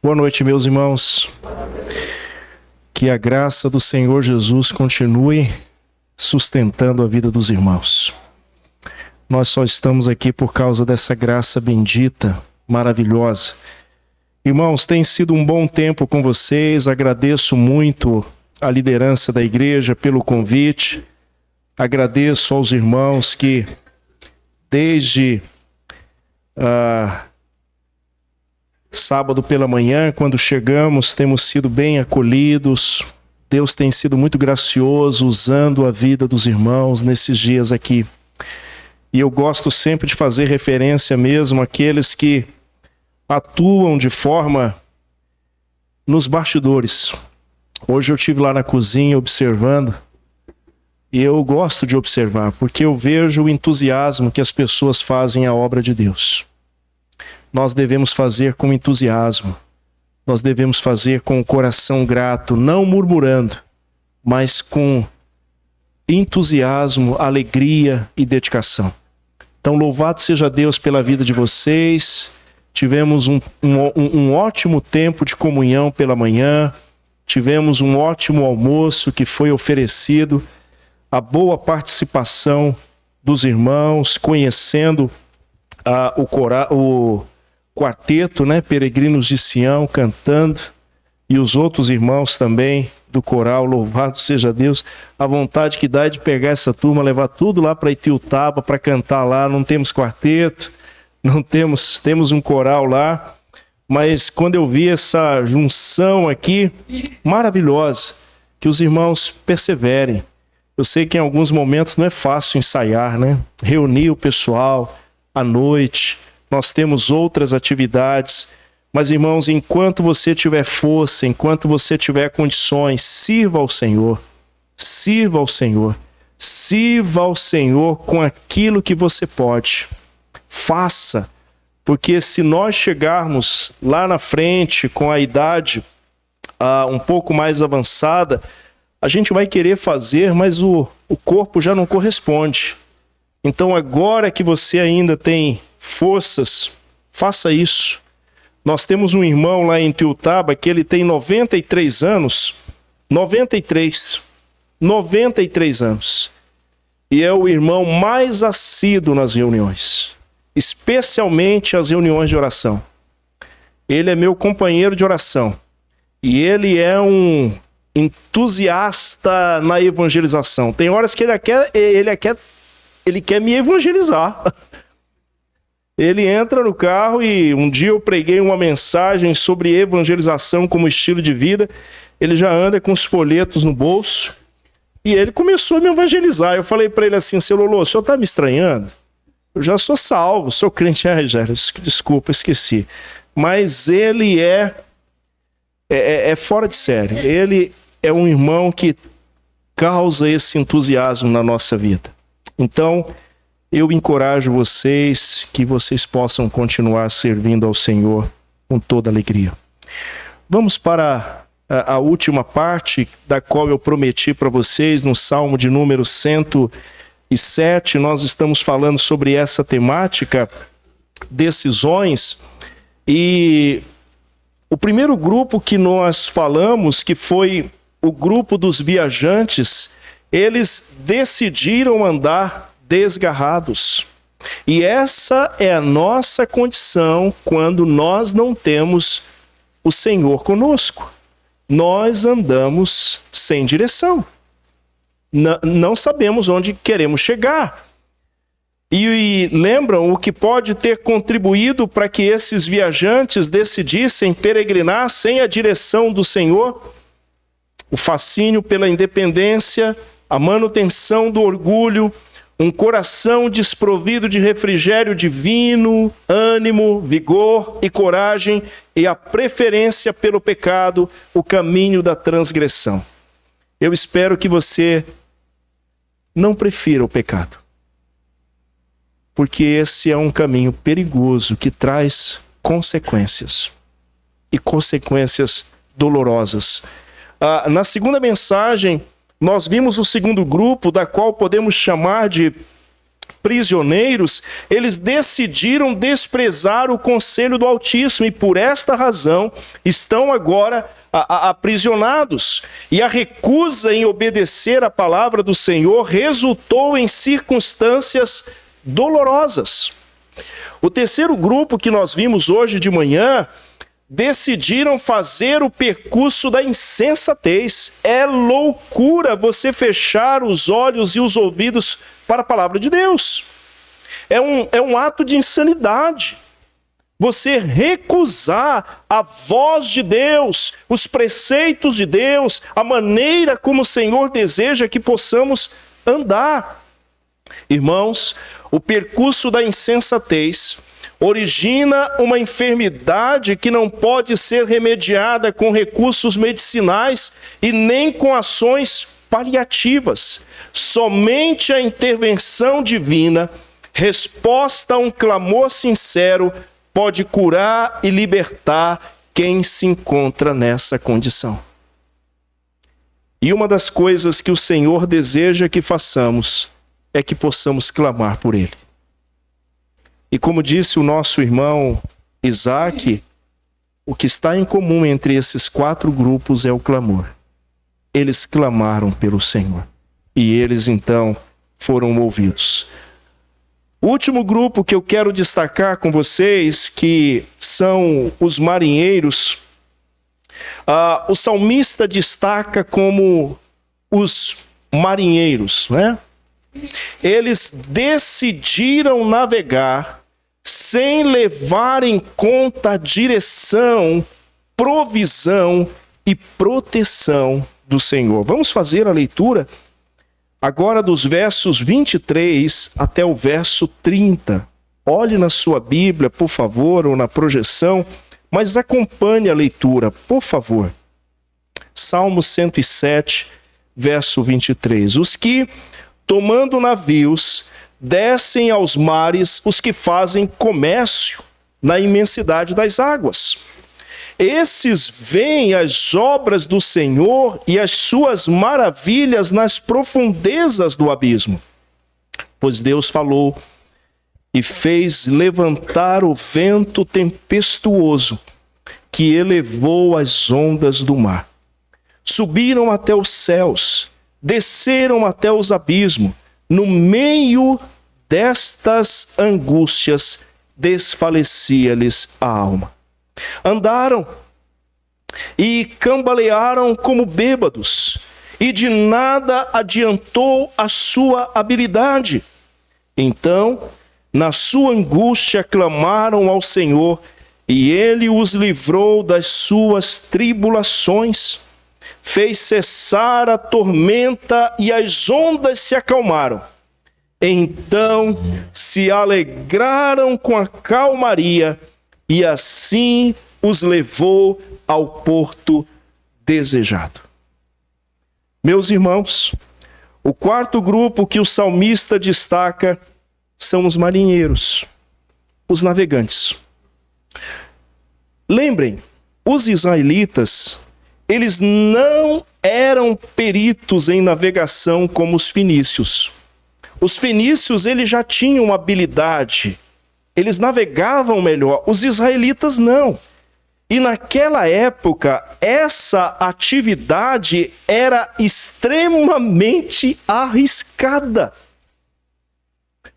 Boa noite, meus irmãos. Que a graça do Senhor Jesus continue sustentando a vida dos irmãos. Nós só estamos aqui por causa dessa graça bendita, maravilhosa. Irmãos, tem sido um bom tempo com vocês. Agradeço muito a liderança da igreja pelo convite. Agradeço aos irmãos que desde sábado pela manhã, quando chegamos, temos sido bem acolhidos. Deus tem sido muito gracioso usando a vida dos irmãos nesses dias aqui. E eu gosto sempre de fazer referência mesmo àqueles que atuam de forma nos bastidores. Hoje eu estive lá na cozinha observando, e eu gosto de observar, porque eu vejo o entusiasmo que as pessoas fazem à obra de Deus. Nós devemos fazer com entusiasmo, nós devemos fazer com o coração grato, não murmurando, mas com entusiasmo, alegria e dedicação. Então, louvado seja Deus pela vida de vocês. Tivemos um ótimo tempo de comunhão pela manhã, tivemos um ótimo almoço que foi oferecido, a boa participação dos irmãos, conhecendo o quarteto, Peregrinos de Sião, cantando, e os outros irmãos também do coral, louvado seja Deus. A vontade que dá é de pegar essa turma, levar tudo lá para Itiutaba para cantar lá. Não temos quarteto, não temos um coral lá, mas quando eu vi essa junção aqui, maravilhosa, que os irmãos perseverem. Eu sei que em alguns momentos não é fácil ensaiar, reunir o pessoal à noite, nós temos outras atividades, mas irmãos, enquanto você tiver força, enquanto você tiver condições, sirva ao Senhor, sirva ao Senhor, sirva ao Senhor com aquilo que você pode. Faça, porque se nós chegarmos lá na frente com a idade um pouco mais avançada, a gente vai querer fazer, mas o corpo já não corresponde. Então agora que você ainda tem forças, faça isso. Nós temos um irmão lá em Itiutaba que ele tem 93 anos, 93 anos, e é o irmão mais assíduo nas reuniões, especialmente as reuniões de oração. Ele é meu companheiro de oração e ele é um entusiasta na evangelização. Tem horas que ele quer me evangelizar. Ele entra no carro e um dia eu preguei uma mensagem sobre evangelização como estilo de vida. Ele já anda com os folhetos no bolso e ele começou a me evangelizar. Eu falei para ele assim: seu Lolo, o senhor está me estranhando? Eu já sou salvo, sou crente. Desculpa, esqueci. Mas ele é fora de série. Ele é um irmão que causa esse entusiasmo na nossa vida. Então, eu encorajo vocês que vocês possam continuar servindo ao Senhor com toda alegria. Vamos para a última parte da qual eu prometi para vocês no Salmo de número 107. Nós estamos falando sobre essa temática, decisões, e o primeiro grupo que nós falamos, que foi o grupo dos viajantes, eles decidiram andar desgarrados. E essa é a nossa condição quando nós não temos o Senhor conosco. Nós andamos sem direção. Não sabemos onde queremos chegar. E lembram o que pode ter contribuído para que esses viajantes decidissem peregrinar sem a direção do Senhor? O fascínio pela independência, a manutenção do orgulho, um coração desprovido de refrigério divino, ânimo, vigor e coragem, e a preferência pelo pecado, o caminho da transgressão. Eu espero que você não prefira o pecado, porque esse é um caminho perigoso que traz consequências, e consequências dolorosas. Na segunda mensagem, nós vimos o segundo grupo, da qual podemos chamar de prisioneiros, eles decidiram desprezar o conselho do Altíssimo e por esta razão estão agora aprisionados. E a recusa em obedecer a palavra do Senhor resultou em circunstâncias dolorosas. O terceiro grupo que nós vimos hoje de manhã decidiram fazer o percurso da insensatez. É loucura você fechar os olhos e os ouvidos para a palavra de Deus. É um ato de insanidade. Você recusar a voz de Deus, os preceitos de Deus, a maneira como o Senhor deseja que possamos andar. Irmãos, o percurso da insensatez origina uma enfermidade que não pode ser remediada com recursos medicinais e nem com ações paliativas. Somente a intervenção divina, resposta a um clamor sincero, pode curar e libertar quem se encontra nessa condição. E uma das coisas que o Senhor deseja que façamos é que possamos clamar por Ele. E como disse o nosso irmão Isaac, o que está em comum entre esses 4 grupos é o clamor. Eles clamaram pelo Senhor e eles então foram ouvidos. O último grupo que eu quero destacar com vocês, que são os marinheiros, o salmista destaca como os marinheiros, né? Eles decidiram navegar sem levar em conta a direção, provisão e proteção do Senhor. Vamos fazer a leitura agora dos versos 23 até o verso 30. Olhe na sua Bíblia, por favor, ou na projeção, mas acompanhe a leitura, por favor. Salmo 107, verso 23. Os que, tomando navios, descem aos mares, os que fazem comércio na imensidade das águas. Esses veem as obras do Senhor e as suas maravilhas nas profundezas do abismo. Pois Deus falou e fez levantar o vento tempestuoso que elevou as ondas do mar. Subiram até os céus, desceram até os abismos. No meio destas angústias, desfalecia-lhes a alma. Andaram e cambalearam como bêbados, e de nada adiantou a sua habilidade. Então, na sua angústia, clamaram ao Senhor, e Ele os livrou das suas tribulações. Fez cessar a tormenta e as ondas se acalmaram. Então se alegraram com a calmaria e assim os levou ao porto desejado. Meus irmãos, o quarto grupo que o salmista destaca são os marinheiros, os navegantes. Lembrem, os israelitas, eles não eram peritos em navegação como os fenícios. Os fenícios, eles já tinham habilidade, eles navegavam melhor, os israelitas não. E naquela época, essa atividade era extremamente arriscada.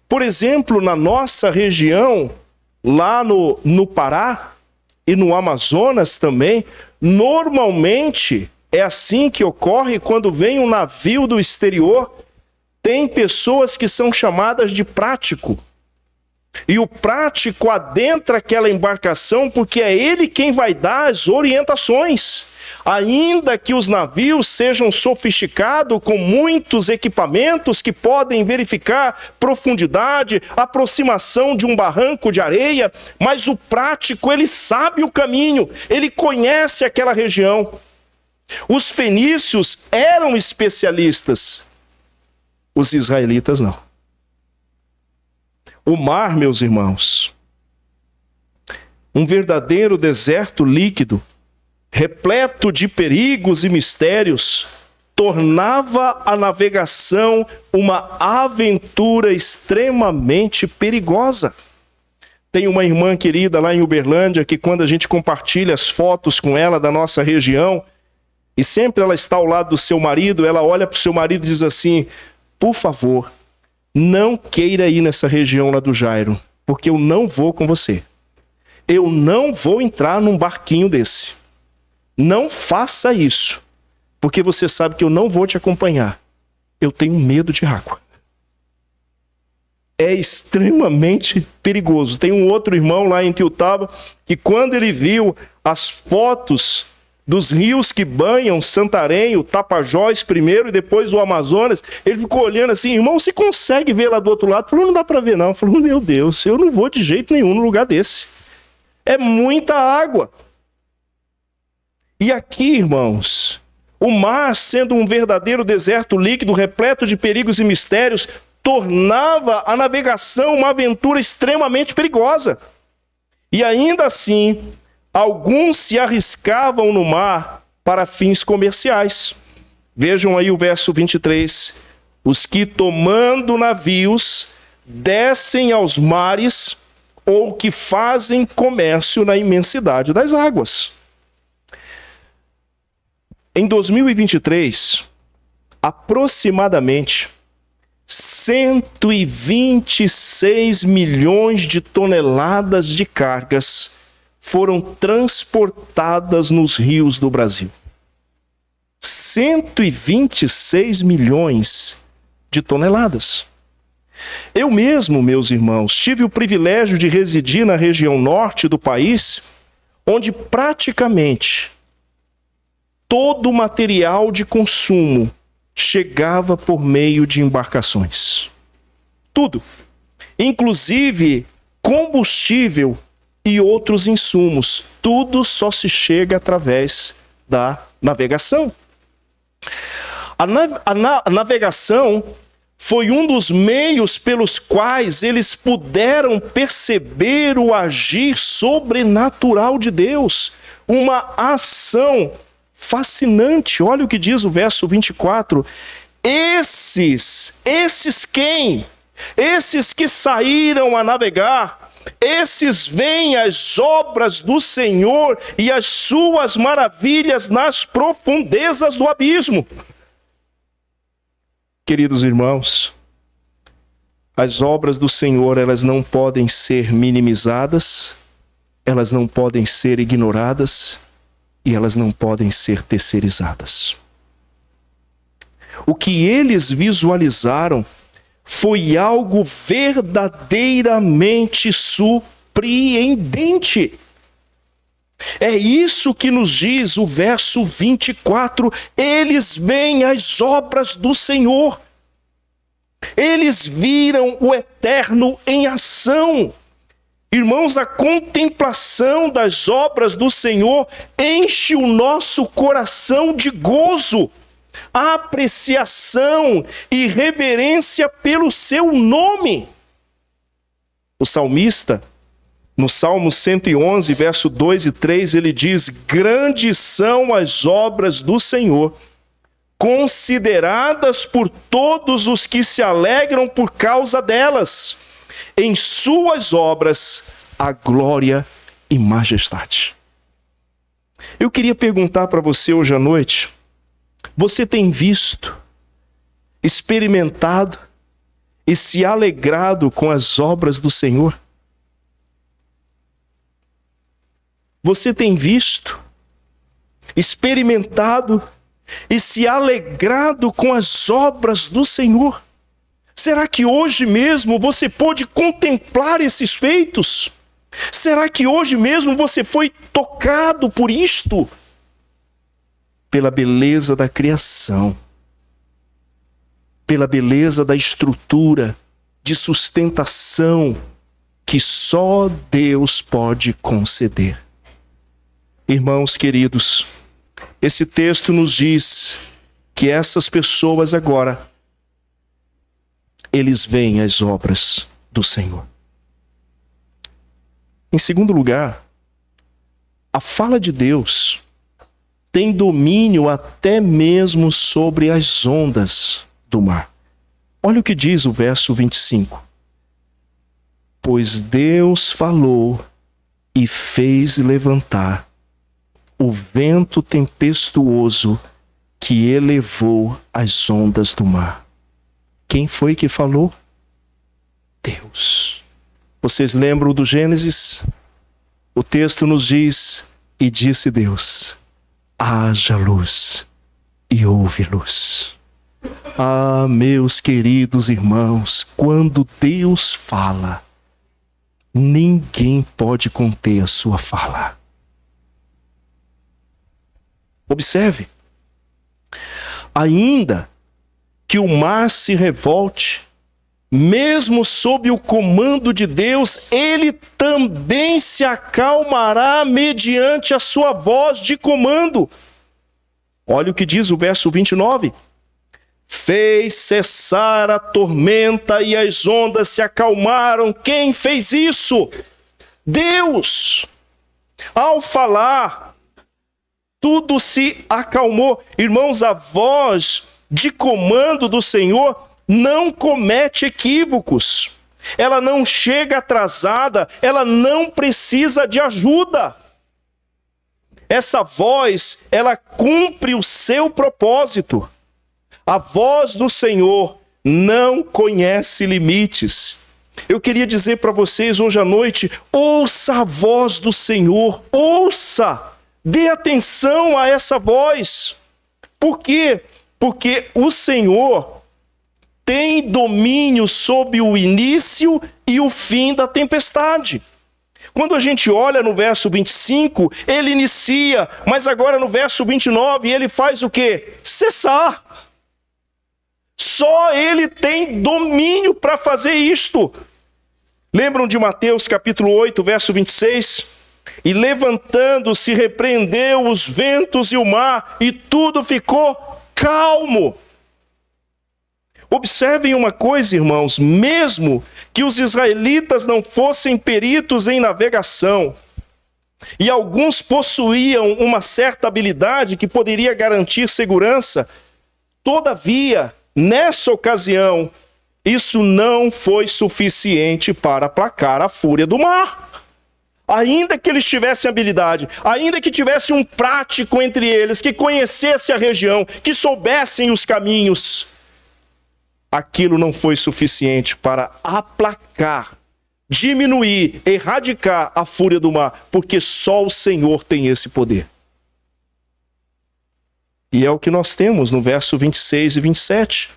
Por exemplo, na nossa região, lá no Pará e no Amazonas também, normalmente é assim que ocorre quando vem um navio do exterior. Tem pessoas que são chamadas de prático. E o prático adentra aquela embarcação porque é ele quem vai dar as orientações. Ainda que os navios sejam sofisticados com muitos equipamentos que podem verificar profundidade, aproximação de um barranco de areia, mas o prático, ele sabe o caminho, ele conhece aquela região. Os fenícios eram especialistas, os israelitas não. O mar, meus irmãos, um verdadeiro deserto líquido, repleto de perigos e mistérios, tornava a navegação uma aventura extremamente perigosa. Tem uma irmã querida lá em Uberlândia que, quando a gente compartilha as fotos com ela da nossa região, e sempre ela está ao lado do seu marido, ela olha para o seu marido e diz assim: por favor, não queira ir nessa região lá do Jairo, porque eu não vou com você. Eu não vou entrar num barquinho desse. Não faça isso, porque você sabe que eu não vou te acompanhar. Eu tenho medo de água. É extremamente perigoso. Tem um outro irmão lá em Tiutaba que, quando ele viu as fotos dos rios que banham Santarém, o Tapajós primeiro e depois o Amazonas, ele ficou olhando assim: irmão, você consegue ver lá do outro lado? Falou: não dá para ver não. Falou: meu Deus, eu não vou de jeito nenhum no lugar desse. É muita água. E aqui, irmãos, o mar, sendo um verdadeiro deserto líquido, repleto de perigos e mistérios, tornava a navegação uma aventura extremamente perigosa. E ainda assim, alguns se arriscavam no mar para fins comerciais. Vejam aí o verso 23. Os que, tomando navios, descem aos mares, ou que fazem comércio na imensidade das águas. Em 2023, aproximadamente 126 milhões de toneladas de cargas foram transportadas nos rios do Brasil. 126 milhões de toneladas. Eu mesmo, meus irmãos, tive o privilégio de residir na região norte do país, onde praticamente todo o material de consumo chegava por meio de embarcações. Tudo. Inclusive combustível e outros insumos. Tudo só se chega através da navegação. A navegação foi um dos meios pelos quais eles puderam perceber o agir sobrenatural de Deus. Uma ação fascinante. Olha o que diz o verso 24. Esses quem? Esses que saíram a navegar, esses veem as obras do Senhor e as suas maravilhas nas profundezas do abismo. Queridos irmãos, as obras do Senhor, elas não podem ser minimizadas, elas não podem ser ignoradas e elas não podem ser terceirizadas. O que eles visualizaram foi algo verdadeiramente surpreendente. É isso que nos diz o verso 24. Eles veem as obras do Senhor. Eles viram o Eterno em ação. Irmãos, a contemplação das obras do Senhor enche o nosso coração de gozo, apreciação e reverência pelo seu nome. O salmista, no Salmo 111, verso 2 e 3, ele diz: grandes são as obras do Senhor, consideradas por todos os que se alegram por causa delas. Em suas obras, a glória e majestade. Eu queria perguntar para você hoje à noite: você tem visto, experimentado e se alegrado com as obras do Senhor? Você tem visto, experimentado e se alegrado com as obras do Senhor? Será que hoje mesmo você pôde contemplar esses feitos? Será que hoje mesmo você foi tocado por isto? Pela beleza da criação, pela beleza da estrutura de sustentação que só Deus pode conceder. Irmãos queridos, esse texto nos diz que essas pessoas agora, eles veem as obras do Senhor. Em segundo lugar, a fala de Deus tem domínio até mesmo sobre as ondas do mar. Olha o que diz o verso 25. Pois Deus falou e fez levantar o vento tempestuoso que elevou as ondas do mar. Quem foi que falou? Deus. Vocês lembram do Gênesis? O texto nos diz: e disse Deus, haja luz, e houve luz. Ah, meus queridos irmãos, quando Deus fala, ninguém pode conter a sua fala. Observe, ainda que o mar se revolte, mesmo sob o comando de Deus, ele também se acalmará mediante a sua voz de comando. Olha o que diz o verso 29. Fez cessar a tormenta e as ondas se acalmaram. Quem fez isso? Deus. Ao falar, tudo se acalmou. Irmãos, a voz de comando do Senhor não comete equívocos. Ela não chega atrasada, ela não precisa de ajuda. Essa voz, ela cumpre o seu propósito. A voz do Senhor não conhece limites. Eu queria dizer para vocês hoje à noite, ouça a voz do Senhor, ouça, dê atenção a essa voz. Por quê? Porque o Senhor tem domínio sobre o início e o fim da tempestade. Quando a gente olha no verso 25, ele inicia, mas agora no verso 29 ele faz o quê? Cessar. Só ele tem domínio para fazer isto. Lembram de Mateus capítulo 8, verso 26? E levantando-se, repreendeu os ventos e o mar, e tudo ficou calmo. Observem uma coisa, irmãos, mesmo que os israelitas não fossem peritos em navegação, e alguns possuíam uma certa habilidade que poderia garantir segurança, todavia, nessa ocasião, isso não foi suficiente para aplacar a fúria do mar. Ainda que eles tivessem habilidade, ainda que tivesse um prático entre eles, que conhecesse a região, que soubessem os caminhos, aquilo não foi suficiente para aplacar, diminuir, erradicar a fúria do mar, porque só o Senhor tem esse poder. E é o que nós temos no verso 26 e 27.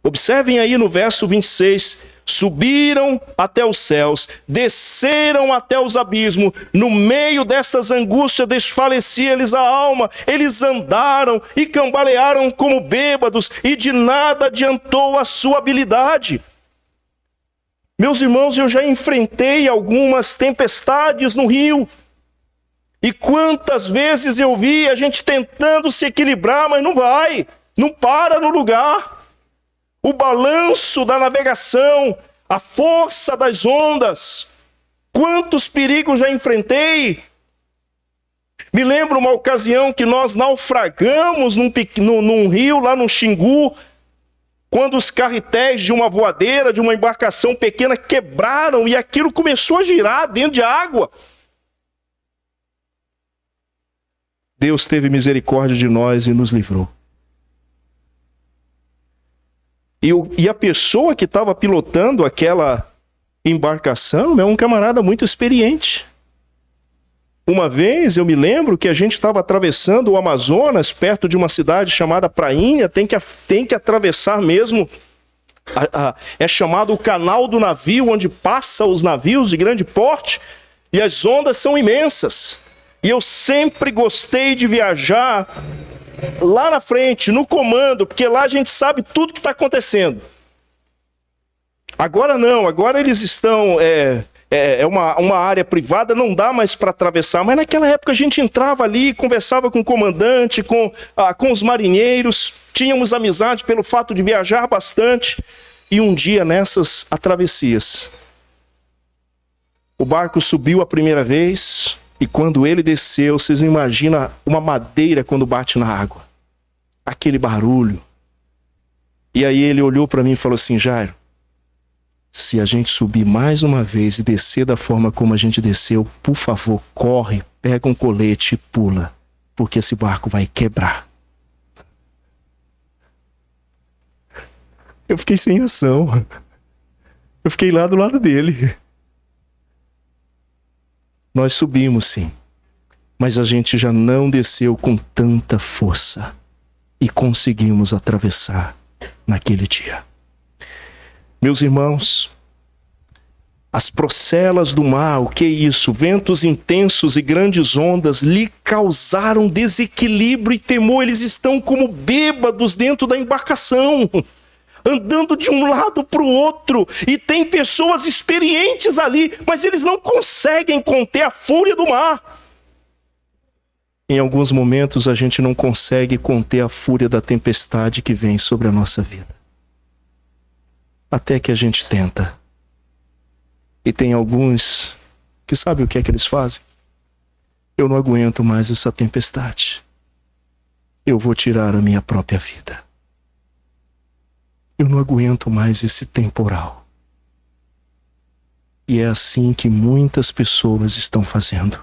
Observem aí no verso 26, subiram até os céus, desceram até os abismos, no meio destas angústias desfalecia-lhes a alma, eles andaram e cambalearam como bêbados, e de nada adiantou a sua habilidade. Meus irmãos, eu já enfrentei algumas tempestades no rio, e quantas vezes eu vi a gente tentando se equilibrar, mas não vai, não para no lugar. O balanço da navegação, a força das ondas, quantos perigos já enfrentei. Me lembro uma ocasião que nós naufragamos num rio lá no Xingu, quando os carretéis de uma voadeira, de uma embarcação pequena, quebraram e aquilo começou a girar dentro de água. Deus teve misericórdia de nós e nos livrou. E a pessoa que estava pilotando aquela embarcação é um camarada muito experiente. Uma vez eu me lembro que a gente estava atravessando o Amazonas, perto de uma cidade chamada Prainha, tem que atravessar mesmo, é chamado o canal do navio, onde passa os navios de grande porte, e as ondas são imensas. E eu sempre gostei de viajar lá na frente, no comando, porque lá a gente sabe tudo que está acontecendo. Agora não, agora eles estão, uma área privada, não dá mais para atravessar, mas naquela época a gente entrava ali, conversava com o comandante, com os marinheiros, tínhamos amizade pelo fato de viajar bastante, e um dia nessas travessias, o barco subiu a primeira vez, E quando ele desceu, vocês não imaginam uma madeira quando bate na água. Aquele barulho. E aí ele olhou para mim e falou assim: Jairo, se a gente subir mais uma vez e descer da forma como a gente desceu, por favor, corre, pega um colete e pula, porque esse barco vai quebrar. Eu fiquei sem ação. Eu fiquei lá do lado dele. Nós subimos, sim, mas a gente já não desceu com tanta força e conseguimos atravessar naquele dia. Meus irmãos, as procelas do mar, o que é isso? Ventos intensos e grandes ondas lhe causaram desequilíbrio e temor. Eles estão como bêbados dentro da embarcação, andando de um lado para o outro, e tem pessoas experientes ali, mas eles não conseguem conter a fúria do mar. Em alguns momentos a gente não consegue conter a fúria da tempestade que vem sobre a nossa vida. Até que a gente tenta. E tem alguns que sabem o que é que eles fazem? Eu não aguento mais essa tempestade. Eu vou tirar a minha própria vida. Eu não aguento mais esse temporal. E é assim que muitas pessoas estão fazendo.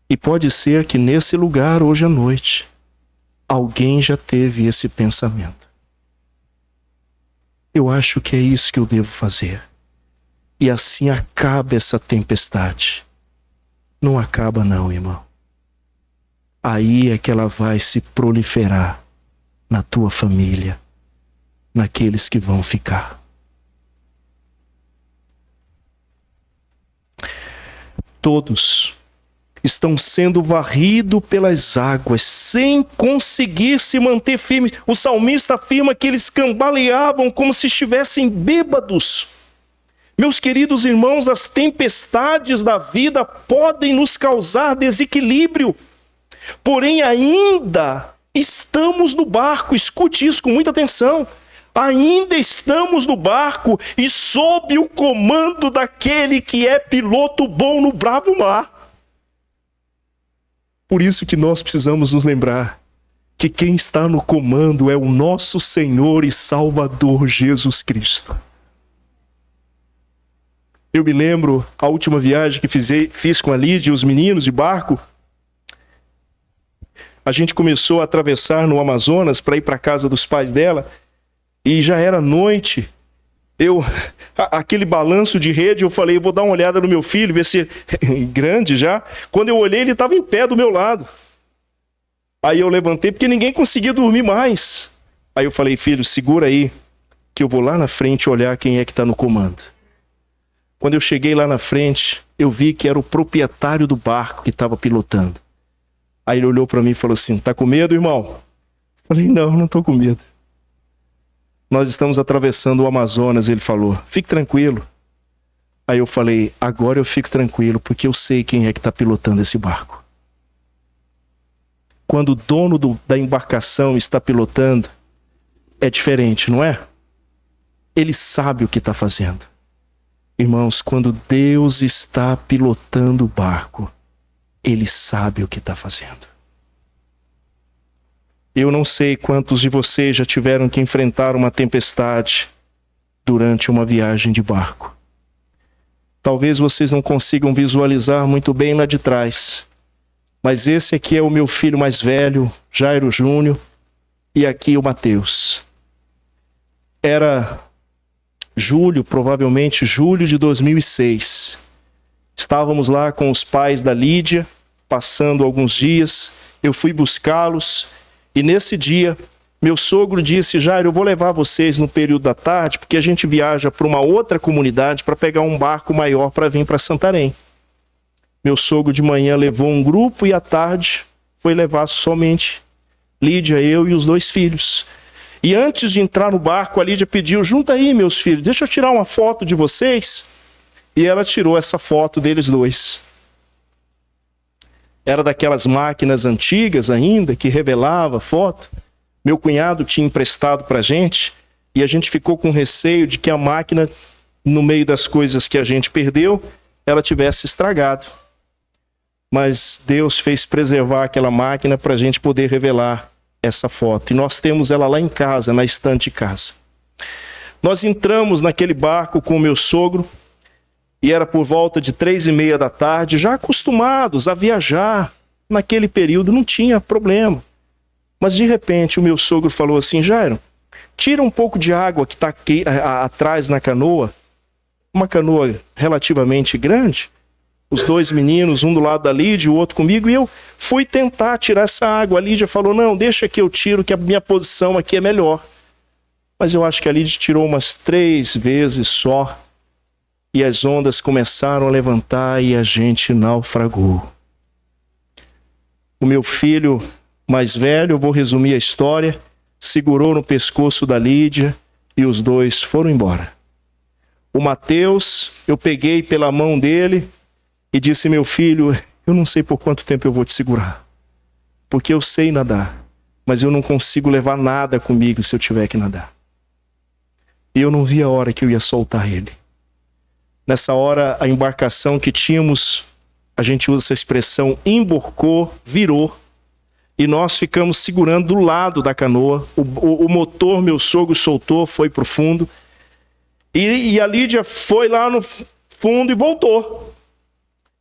E pode ser que nesse lugar, hoje à noite, alguém já teve esse pensamento. Eu acho que é isso que eu devo fazer. E assim acaba essa tempestade. Não acaba não, irmão. Aí é que ela vai se proliferar na tua família, naqueles que vão ficar. Todos estão sendo varridos pelas águas, sem conseguir se manter firmes. O salmista afirma que eles cambaleavam como se estivessem bêbados. Meus queridos irmãos, as tempestades da vida podem nos causar desequilíbrio, porém ainda estamos no barco. Escute isso com muita atenção. Ainda estamos no barco e sob o comando daquele que é piloto bom no bravo mar. Por isso que nós precisamos nos lembrar que quem está no comando é o nosso Senhor e Salvador Jesus Cristo. Eu me lembro a última viagem que fiz com a Lídia e os meninos de barco. A gente começou a atravessar no Amazonas para ir para a casa dos pais dela e já era noite. Aquele balanço de rede, eu falei, eu vou dar uma olhada no meu filho, ver se é grande já. Quando eu olhei, ele estava em pé do meu lado. Aí eu levantei, porque ninguém conseguia dormir mais. Aí eu falei, filho, segura aí, que eu vou lá na frente olhar quem é que está no comando. Quando eu cheguei lá na frente, eu vi que era o proprietário do barco que estava pilotando. Aí ele olhou para mim e falou assim, tá com medo, irmão? Eu falei, não estou com medo. Nós estamos atravessando o Amazonas, ele falou, fique tranquilo. Aí eu falei, agora eu fico tranquilo, porque eu sei quem é que está pilotando esse barco. Quando o dono da embarcação está pilotando, é diferente, não é? Ele sabe o que está fazendo. Irmãos, quando Deus está pilotando o barco, Ele sabe o que está fazendo. Eu não sei quantos de vocês já tiveram que enfrentar uma tempestade durante uma viagem de barco. Talvez vocês não consigam visualizar muito bem lá de trás, mas esse aqui é o meu filho mais velho, Jairo Júnior, e aqui o Mateus. Era julho, provavelmente julho de 2006. Estávamos lá com os pais da Lídia, passando alguns dias. Eu fui buscá-los. E nesse dia, meu sogro disse, Jairo, eu vou levar vocês no período da tarde, porque a gente viaja para uma outra comunidade para pegar um barco maior para vir para Santarém. Meu sogro de manhã levou um grupo e à tarde foi levar somente Lídia, eu e os 2 filhos. E antes de entrar no barco, a Lídia pediu, junta aí meus filhos, deixa eu tirar uma foto de vocês. E ela tirou essa foto deles 2. Era daquelas máquinas antigas ainda, que revelava foto. Meu cunhado tinha emprestado para a gente, e a gente ficou com receio de que a máquina, no meio das coisas que a gente perdeu, ela tivesse estragado. mas Deus fez preservar aquela máquina para a gente poder revelar essa foto. E nós temos ela lá em casa, na estante de casa. Nós entramos naquele barco com o meu sogro, e era por volta de 3:30 da tarde, já acostumados a viajar. Naquele período não tinha problema. Mas de repente o meu sogro falou assim: Jairo, tira um pouco de água que está aqui atrás na canoa, uma canoa relativamente grande, os dois meninos, um do lado da Lídia, o outro comigo, e eu fui tentar tirar essa água. A Lídia falou: não, deixa que eu tiro, que a minha posição aqui é melhor. Mas eu acho que a Lídia tirou umas 3 vezes só, e as ondas começaram a levantar e a gente naufragou. O meu filho mais velho, eu vou resumir a história, segurou no pescoço da Lídia e os dois foram embora. O Mateus, eu peguei pela mão dele e disse: meu filho, eu não sei por quanto tempo eu vou te segurar, porque eu sei nadar, mas eu não consigo levar nada comigo se eu tiver que nadar. E eu não vi a hora que eu ia soltar ele. Nessa hora, a embarcação que tínhamos, a gente usa essa expressão, emborcou, virou, e nós ficamos segurando do lado da canoa. O motor, meu sogro soltou, foi para o fundo, e a Lídia foi lá no fundo e voltou.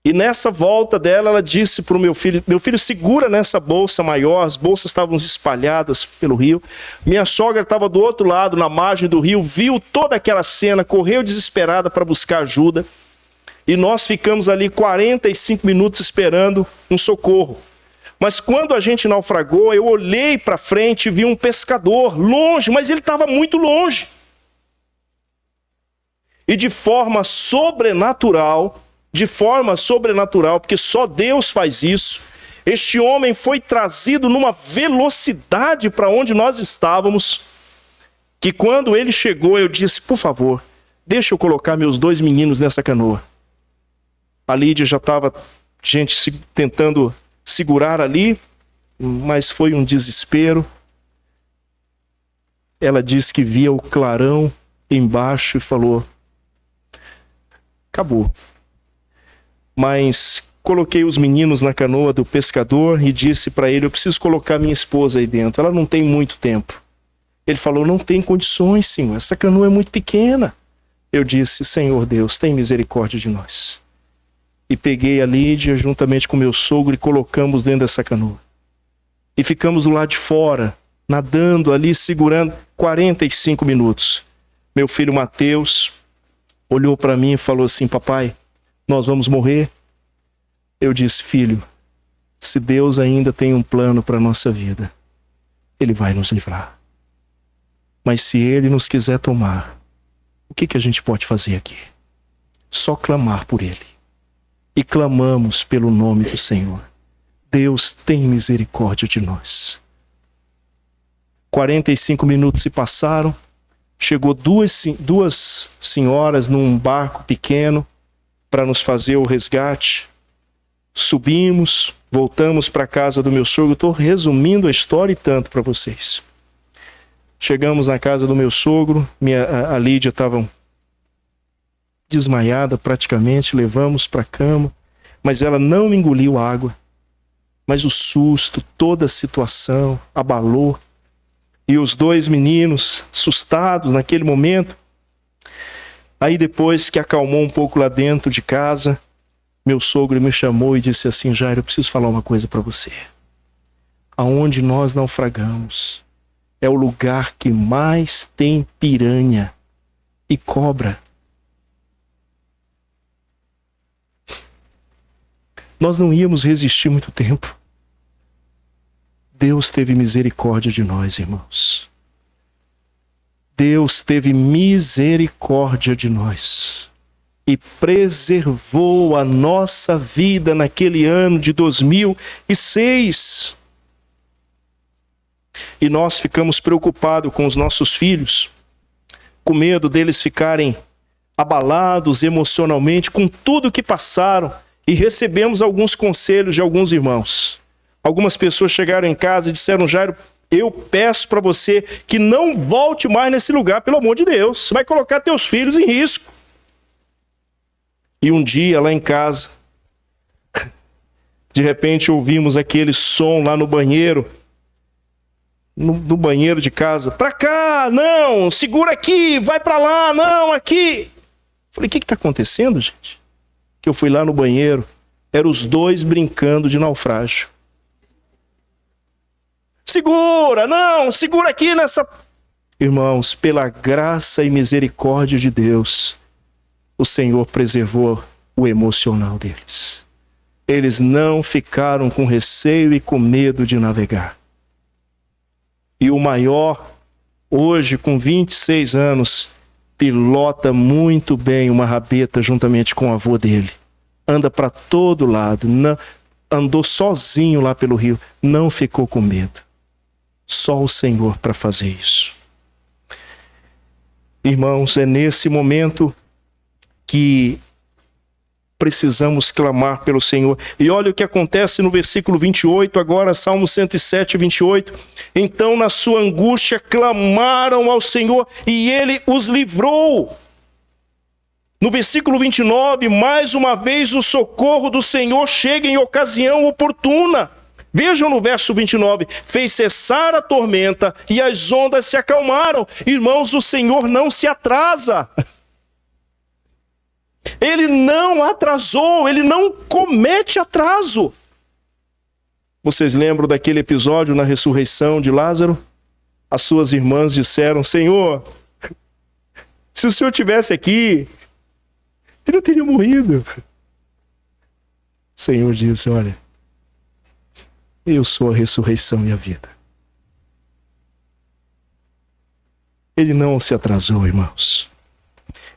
E nessa volta dela, ela disse para o meu filho: segura nessa bolsa maior. As bolsas estavam espalhadas pelo rio. Minha sogra estava do outro lado, na margem do rio, viu toda aquela cena, correu desesperada para buscar ajuda. E nós ficamos ali 45 minutos esperando um socorro. Mas quando a gente naufragou, eu olhei para frente e vi um pescador, longe, mas ele estava muito longe. E de forma sobrenatural, porque só Deus faz isso, este homem foi trazido numa velocidade para onde nós estávamos, que quando ele chegou, eu disse: por favor, deixa eu colocar meus 2 meninos nessa canoa. A Lídia já estava, tentando segurar ali, mas foi um desespero. Ela disse que via o clarão embaixo e falou: acabou. Mas coloquei os meninos na canoa do pescador e disse para ele: eu preciso colocar minha esposa aí dentro, ela não tem muito tempo. Ele falou: não tem condições, senhor, essa canoa é muito pequena. Eu disse: Senhor Deus, tem misericórdia de nós. E peguei a Lídia juntamente com meu sogro e colocamos dentro dessa canoa. E ficamos do lado de fora, nadando ali, segurando 45 minutos. Meu filho Mateus olhou para mim e falou assim: papai, nós vamos morrer? Eu disse: filho, se Deus ainda tem um plano para a nossa vida, Ele vai nos livrar. Mas se Ele nos quiser tomar, o que a gente pode fazer aqui? Só clamar por Ele. E clamamos pelo nome do Senhor. Deus tem misericórdia de nós. 45 minutos se passaram. Chegou duas senhoras num barco pequeno para nos fazer o resgate. Subimos, voltamos para a casa do meu sogro. Estou resumindo a história e tanto para vocês. Chegamos na casa do meu sogro. A Lídia estava desmaiada praticamente. Levamos para a cama, mas ela não engoliu água. Mas o susto, toda a situação abalou. E os 2 meninos, assustados naquele momento. Aí depois que acalmou um pouco lá dentro de casa, meu sogro me chamou e disse assim: Jairo, eu preciso falar uma coisa para você. Aonde nós naufragamos é o lugar que mais tem piranha e cobra. Nós não íamos resistir muito tempo. Deus teve misericórdia de nós, irmãos. Deus teve misericórdia de nós e preservou a nossa vida naquele ano de 2006. E nós ficamos preocupados com os nossos filhos, com medo deles ficarem abalados emocionalmente com tudo que passaram, e recebemos alguns conselhos de alguns irmãos. Algumas pessoas chegaram em casa e disseram: Jairo, eu peço para você que não volte mais nesse lugar, pelo amor de Deus. Você vai colocar teus filhos em risco. E um dia, lá em casa, De repente ouvimos aquele som lá no banheiro, no banheiro de casa. Pra cá, não, segura aqui, vai pra lá, não, aqui. Falei, o que está acontecendo, gente? Que eu fui lá no banheiro, eram os dois brincando de naufrágio. Segura, não, segura aqui nessa... Irmãos, pela graça e misericórdia de Deus, o Senhor preservou o emocional deles. Eles não ficaram com receio e com medo de navegar. E o maior, hoje com 26 anos, pilota muito bem uma rabeta juntamente com o avô dele. Anda para todo lado, andou sozinho lá pelo rio, não ficou com medo. Só o Senhor para fazer isso. Irmãos, é nesse momento que precisamos clamar pelo Senhor. E olha o que acontece no versículo 28, agora, Salmo 107, 28. Então, na sua angústia, clamaram ao Senhor e Ele os livrou. No versículo 29, mais uma vez o socorro do Senhor chega em ocasião oportuna. Vejam no verso 29, fez cessar a tormenta e as ondas se acalmaram. Irmãos, o Senhor não se atrasa. Ele não atrasou, ele não comete atraso. Vocês lembram daquele episódio na ressurreição de Lázaro? As suas irmãs disseram, Senhor, se o Senhor estivesse aqui, ele não teria morrido. O Senhor disse, olha, eu sou a ressurreição e a vida. Ele não se atrasou, irmãos.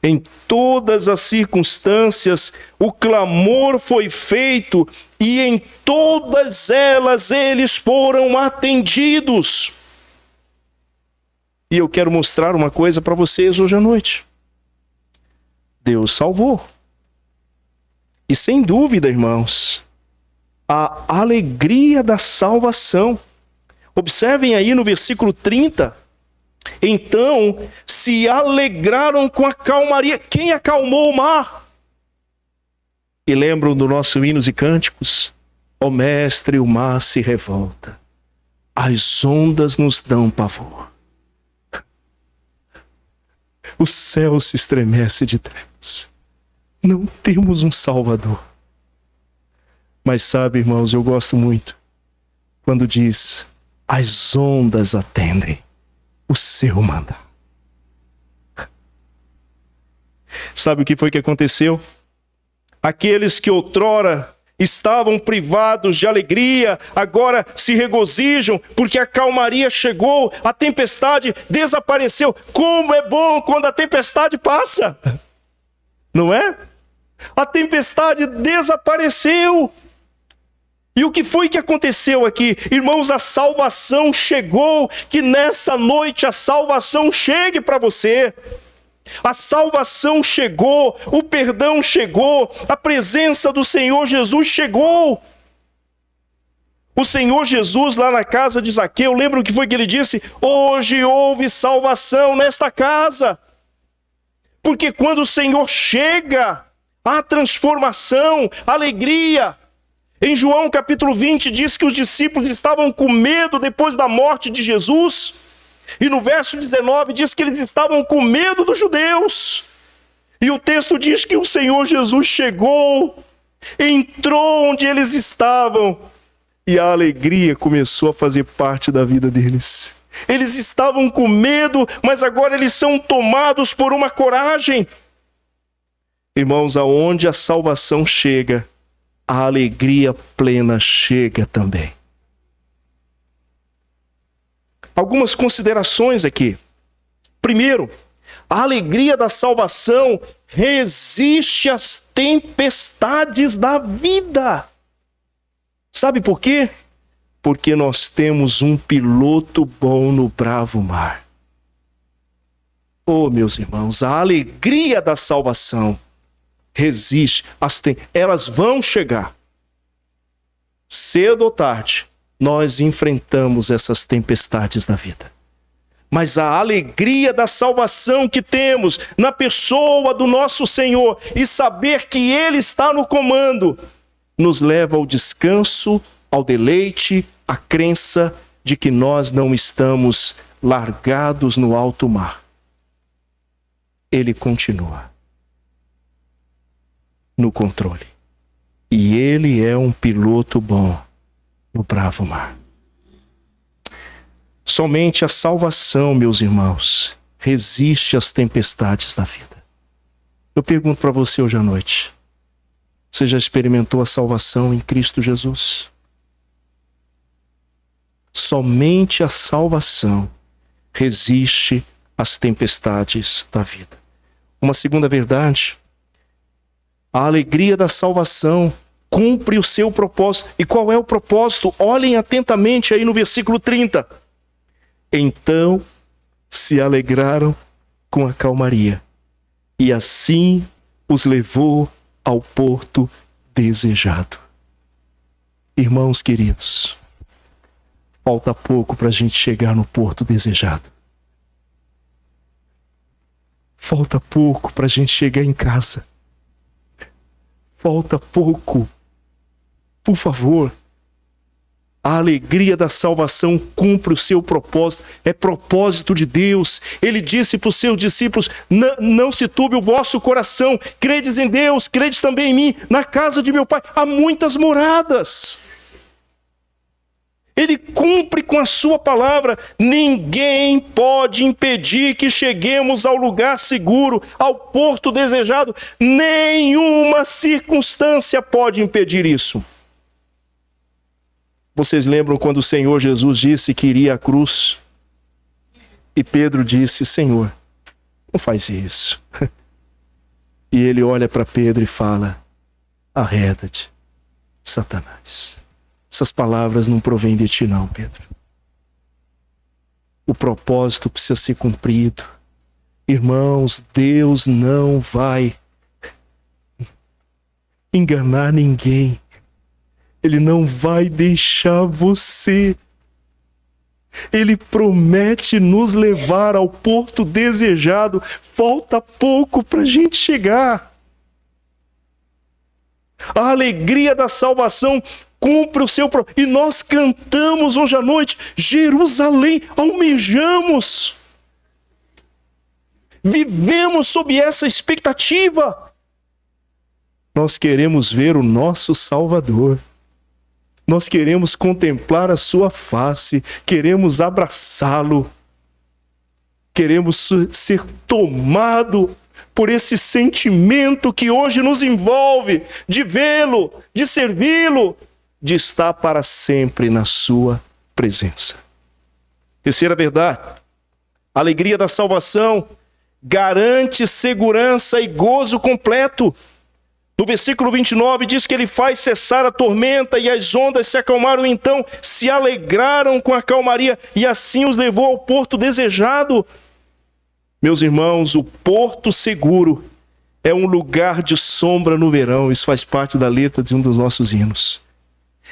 Em todas as circunstâncias, o clamor foi feito e em todas elas eles foram atendidos. E eu quero mostrar uma coisa para vocês hoje à noite. Deus salvou. E sem dúvida, irmãos, a alegria da salvação. Observem aí no versículo 30. Então se alegraram com a calmaria. Quem acalmou o mar? E lembram do nosso Hinos e Cânticos? Ó Mestre, o mar se revolta, as ondas nos dão pavor, o céu se estremece de trevas. Não temos um Salvador. Mas sabe, irmãos, eu gosto muito quando diz, as ondas atendem o seu mandar. Sabe o que foi que aconteceu? Aqueles que outrora estavam privados de alegria, agora se regozijam, porque a calmaria chegou, a tempestade desapareceu. Como é bom quando a tempestade passa! Não é? A tempestade desapareceu. E o que foi que aconteceu aqui? Irmãos, a salvação chegou, que nessa noite a salvação chegue para você. A salvação chegou, o perdão chegou, a presença do Senhor Jesus chegou. O Senhor Jesus lá na casa de Zaqueu, lembra o que foi que ele disse? Hoje houve salvação nesta casa. Porque quando o Senhor chega, há transformação, alegria. Em João capítulo 20 diz que os discípulos estavam com medo depois da morte de Jesus. E no verso 19 diz que eles estavam com medo dos judeus. E o texto diz que o Senhor Jesus chegou, entrou onde eles estavam. E a alegria começou a fazer parte da vida deles. Eles estavam com medo, mas agora eles são tomados por uma coragem. Irmãos, aonde a salvação chega, a alegria plena chega também. Algumas considerações aqui. Primeiro, a alegria da salvação resiste às tempestades da vida. Sabe por quê? Porque nós temos um piloto bom no bravo mar. Oh, meus irmãos, a alegria da salvação resiste, elas vão chegar. Cedo ou tarde, nós enfrentamos essas tempestades da vida. Mas a alegria da salvação que temos na pessoa do nosso Senhor e saber que Ele está no comando, nos leva ao descanso, ao deleite, à crença de que nós não estamos largados no alto mar. Ele continua no controle. E ele é um piloto bom no bravo mar. Somente a salvação, meus irmãos, resiste às tempestades da vida. Eu pergunto para você hoje à noite: você já experimentou a salvação em Cristo Jesus? Somente a salvação resiste às tempestades da vida. Uma segunda verdade: a alegria da salvação cumpre o seu propósito. E qual é o propósito? Olhem atentamente aí no versículo 30. Então se alegraram com a calmaria, e assim os levou ao porto desejado. Irmãos queridos, falta pouco para a gente chegar no porto desejado. Falta pouco para a gente chegar em casa. Falta pouco. Por favor. A alegria da salvação cumpre o seu propósito. É propósito de Deus. Ele disse para os seus discípulos: não se turbe o vosso coração. Credes em Deus, credes também em mim. Na casa de meu Pai há muitas moradas. Ele cumpre com a sua palavra. Ninguém pode impedir que cheguemos ao lugar seguro, ao porto desejado. Nenhuma circunstância pode impedir isso. Vocês lembram quando o Senhor Jesus disse que iria à cruz? E Pedro disse: Senhor, não faz isso. E ele olha para Pedro e fala: arreda-te, Satanás. Essas palavras não provêm de ti não, Pedro. O propósito precisa ser cumprido. Irmãos, Deus não vai enganar ninguém. Ele não vai deixar você. Ele promete nos levar ao porto desejado. Falta pouco para a gente chegar. A alegria da salvação cumpre o seu propósito. E nós cantamos hoje à noite: Jerusalém, almejamos. Vivemos sob essa expectativa. Nós queremos ver o nosso Salvador. Nós queremos contemplar a sua face, queremos abraçá-lo, queremos ser tomado por esse sentimento que hoje nos envolve, de vê-lo, de servi-lo, de estar para sempre na sua presença. Terceira verdade: a alegria da salvação garante segurança e gozo completo. No versículo 29 diz que ele faz cessar a tormenta e as ondas se acalmaram, então se alegraram com a calmaria e assim os levou ao porto desejado. Meus irmãos, o porto seguro é um lugar de sombra no verão. Isso faz parte da letra de um dos nossos hinos.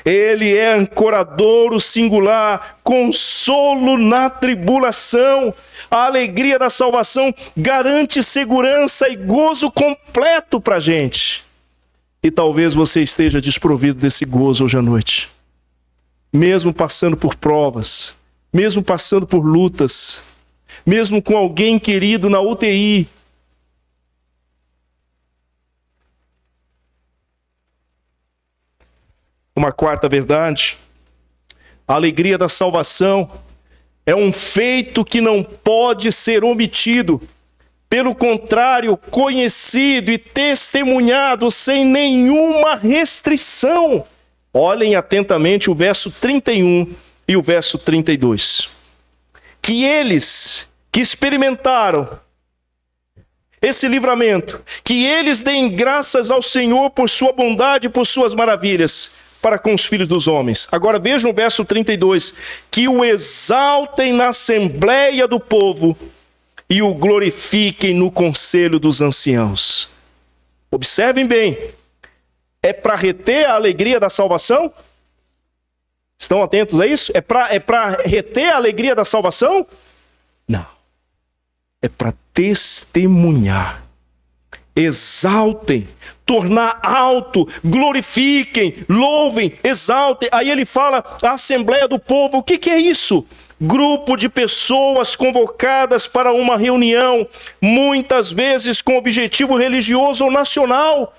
Ele é ancoradouro singular, consolo na tribulação. A alegria da salvação garante segurança e gozo completo para a gente. E talvez você esteja desprovido desse gozo hoje à noite. Mesmo passando por provas, mesmo passando por lutas, mesmo com alguém querido na UTI. Uma quarta verdade: a alegria da salvação é um feito que não pode ser omitido. Pelo contrário, conhecido e testemunhado sem nenhuma restrição. Olhem atentamente o verso 31 e o verso 32. Que eles que experimentaram esse livramento, que eles deem graças ao Senhor por sua bondade e por suas maravilhas para com os filhos dos homens. Agora vejam o verso 32. Que o exaltem na assembleia do povo e o glorifiquem no conselho dos anciãos. Observem bem. É para reter a alegria da salvação? Estão atentos a isso? É para reter a alegria da salvação? Não. É para testemunhar. Exaltem tornar alto, glorifiquem, louvem, exaltem. Aí ele fala a Assembleia do Povo. O que é isso? Grupo de pessoas convocadas para uma reunião, muitas vezes com objetivo religioso ou nacional.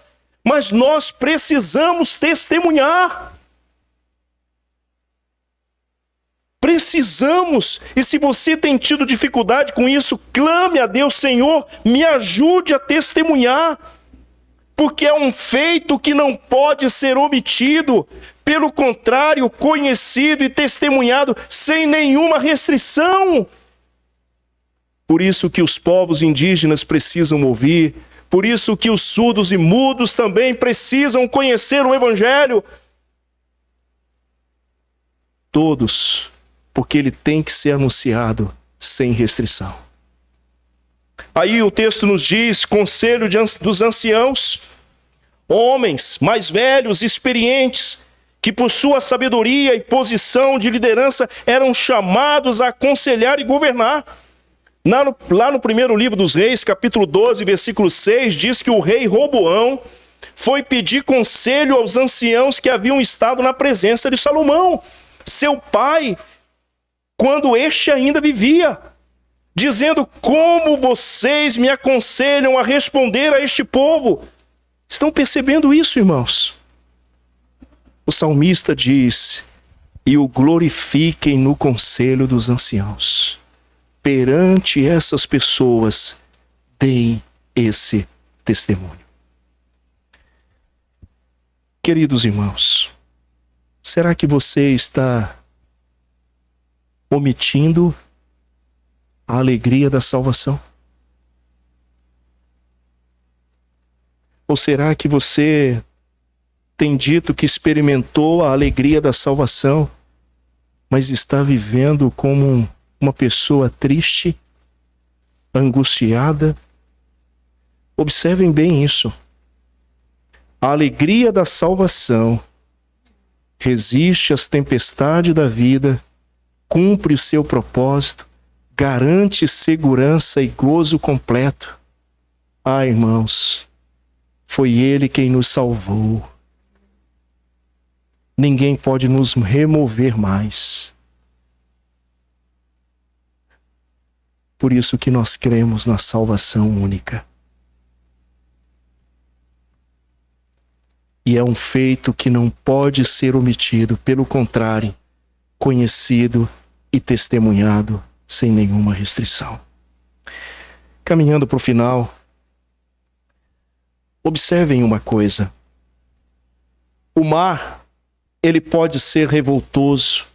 Mas nós precisamos testemunhar. Precisamos. E se você tem tido dificuldade com isso, clame a Deus: Senhor, me ajude a testemunhar. Porque é um feito que não pode ser omitido. Pelo contrário, conhecido e testemunhado sem nenhuma restrição. Por isso que os povos indígenas precisam ouvir. Por isso que os surdos e mudos também precisam conhecer o Evangelho. Todos, porque ele tem que ser anunciado sem restrição. Aí o texto nos diz: conselho dos anciãos, homens mais velhos, experientes, que por sua sabedoria e posição de liderança eram chamados a aconselhar e governar. Lá no primeiro livro dos Reis, capítulo 12, versículo 6, diz que o rei Roboão foi pedir conselho aos anciãos que haviam estado na presença de Salomão, seu pai, quando este ainda vivia, dizendo: como vocês me aconselham a responder a este povo? Estão percebendo isso, irmãos? O salmista diz: e o glorifiquem no conselho dos anciãos. Perante essas pessoas, deem esse testemunho. Queridos irmãos, será que você está omitindo a alegria da salvação? Ou será que você tem dito que experimentou a alegria da salvação, mas está vivendo como uma pessoa triste, angustiada? Observem bem isso. A alegria da salvação resiste às tempestades da vida, cumpre o seu propósito, garante segurança e gozo completo. Ah, irmãos, foi Ele quem nos salvou. Ninguém pode nos remover mais. Por isso que nós cremos na salvação única. E é um feito que não pode ser omitido, pelo contrário, conhecido e testemunhado sem nenhuma restrição. Caminhando para o final, observem uma coisa. O mar, ele pode ser revoltoso.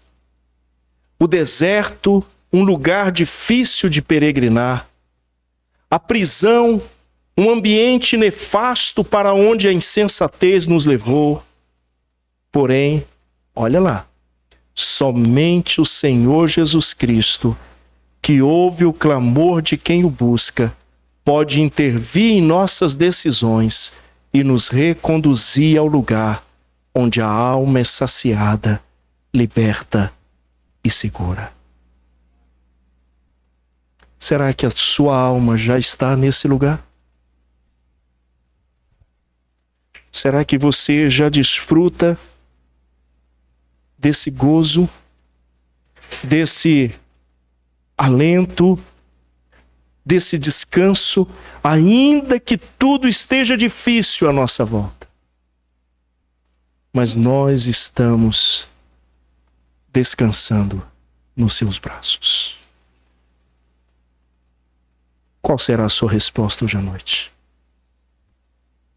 O deserto, um lugar difícil de peregrinar. A prisão, um ambiente nefasto para onde a insensatez nos levou. Porém, olha lá, somente o Senhor Jesus Cristo, que ouve o clamor de quem o busca, pode intervir em nossas decisões e nos reconduzir ao lugar onde a alma é saciada, liberta e segura. Será que a sua alma já está nesse lugar? Será que você já desfruta desse gozo, desse alento, desse descanso, ainda que tudo esteja difícil à nossa volta? Mas nós estamos descansando nos seus braços. Qual será a sua resposta hoje à noite?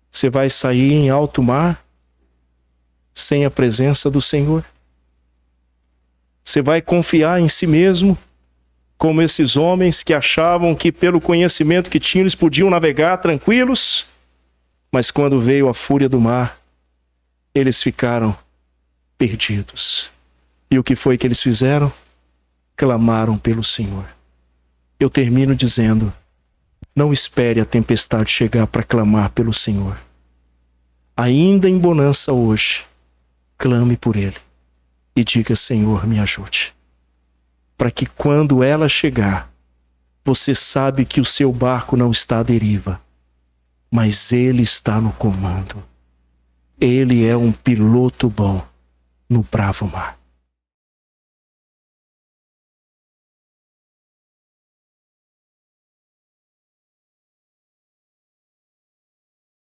Você vai sair em alto mar sem a presença do Senhor? Você vai confiar em si mesmo, como esses homens que achavam que pelo conhecimento que tinham eles podiam navegar tranquilos? Mas quando veio a fúria do mar, eles ficaram perdidos. E o que foi que eles fizeram? Clamaram pelo Senhor. Eu termino dizendo: não espere a tempestade chegar para clamar pelo Senhor. Ainda em bonança hoje, clame por Ele e diga: Senhor, me ajude. Para que quando ela chegar, você sabe que o seu barco não está à deriva. mas Ele está no comando. Ele é um piloto bom no bravo mar.